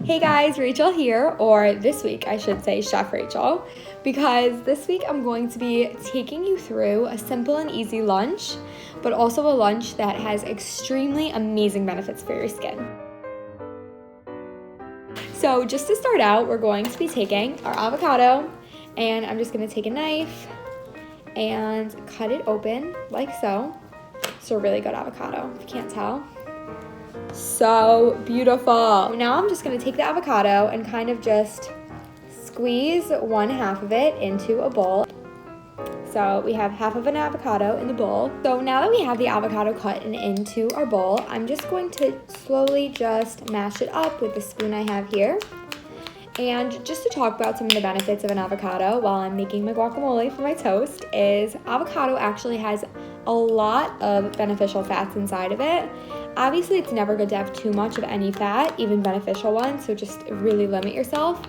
Hey guys, Rachel here, or this week I should say Chef Rachel, because this week I'm going to be taking you through a simple and easy lunch, but also a lunch that has extremely amazing benefits for your skin. So just to start out, we're going to be taking our avocado, and I'm just going to take a knife and cut it open like so. It's a really good avocado, if you can't tell. So beautiful. Now I'm just going to take the avocado and kind of just squeeze one half of it into a bowl. So we have half of an avocado in the bowl. So now that we have the avocado cut and into our bowl, I'm just going to slowly just mash it up with the spoon I have here. And just to talk about some of the benefits of an avocado while I'm making my guacamole for my toast is avocado actually has a lot of beneficial fats inside of it. Obviously, it's never good to have too much of any fat, even beneficial ones, so just really limit yourself.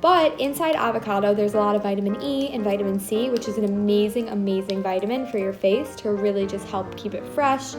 But inside avocado, there's a lot of vitamin E and vitamin C, which is an amazing, amazing vitamin for your face to really just help keep it fresh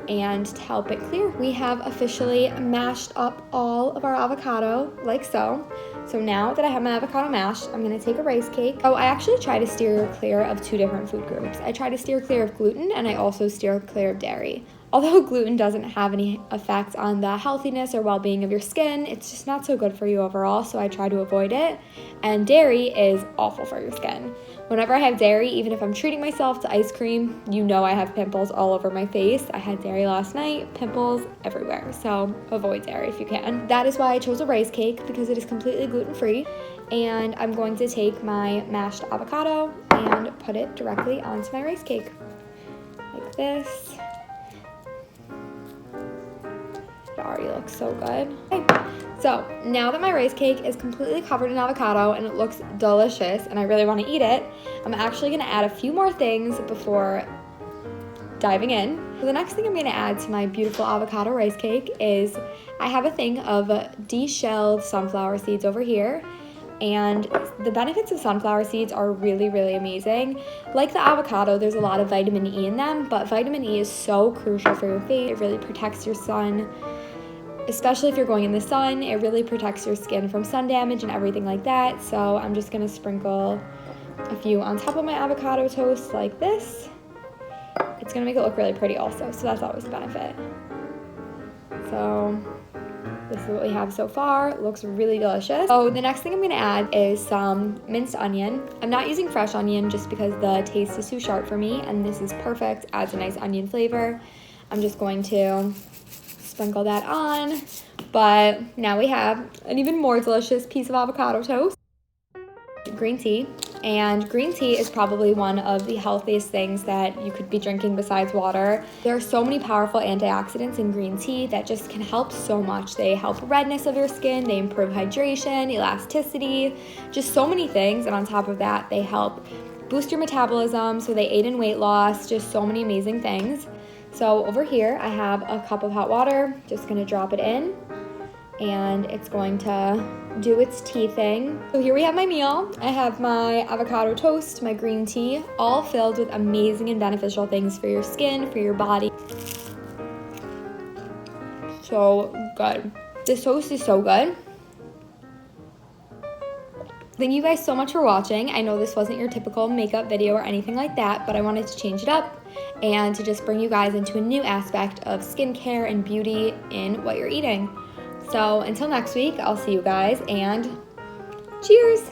and to help it clear. We have officially mashed up all of our avocado like so. So now that I have my avocado mashed, I'm gonna take a rice cake. Oh, I actually try to steer clear of two different food groups. I try to steer clear of gluten and I also steer clear of dairy. Although gluten doesn't have any effects on the healthiness or well-being of your skin, it's just not so good for you overall, so I try to avoid it. And dairy is awful for your skin. Whenever I have dairy, even if I'm treating myself to ice cream, you know I have pimples all over my face. I had dairy last night, pimples everywhere, so avoid dairy if you can. That is why I chose a rice cake, because it is completely gluten-free. And I'm going to take my mashed avocado and put it directly onto my rice cake, like this. It already looks so good. Okay. So now that my rice cake is completely covered in avocado and it looks delicious and I really want to eat it, I'm actually going to add a few more things before diving in. So the next thing I'm going to add to my beautiful avocado rice cake is I have a thing of de-shelled sunflower seeds over here. And the benefits of sunflower seeds are really, really amazing. Like the avocado, there's a lot of vitamin E in them, but vitamin E is so crucial for your face. It really protects your sun, especially if you're going in the sun. It really protects your skin from sun damage and everything like that. So I'm just gonna sprinkle a few on top of my avocado toast like this. It's gonna make it look really pretty also, so that's always a benefit. So this is what we have so far. It looks really delicious. So the next thing I'm gonna add is some minced onion. I'm not using fresh onion just because the taste is too sharp for me, and this is perfect, adds a nice onion flavor. I'm just going to sprinkle that on, but now we have an even more delicious piece of avocado toast. Green tea. And green tea is probably one of the healthiest things that you could be drinking besides water. There are so many powerful antioxidants in green tea that just can help so much. They help redness of your skin, they improve hydration, elasticity, just so many things. And on top of that, they help boost your metabolism, so they aid in weight loss, just so many amazing things. So over here, I have a cup of hot water, just gonna drop it in, and it's going to do its tea thing. So here we have my meal. I have my avocado toast, my green tea, all filled with amazing and beneficial things for your skin, for your body. So good. This toast is so good. Thank you guys so much for watching. I know this wasn't your typical makeup video or anything like that, but I wanted to change it up and to just bring you guys into a new aspect of skincare and beauty in what you're eating. So until next week, I'll see you guys, and cheers!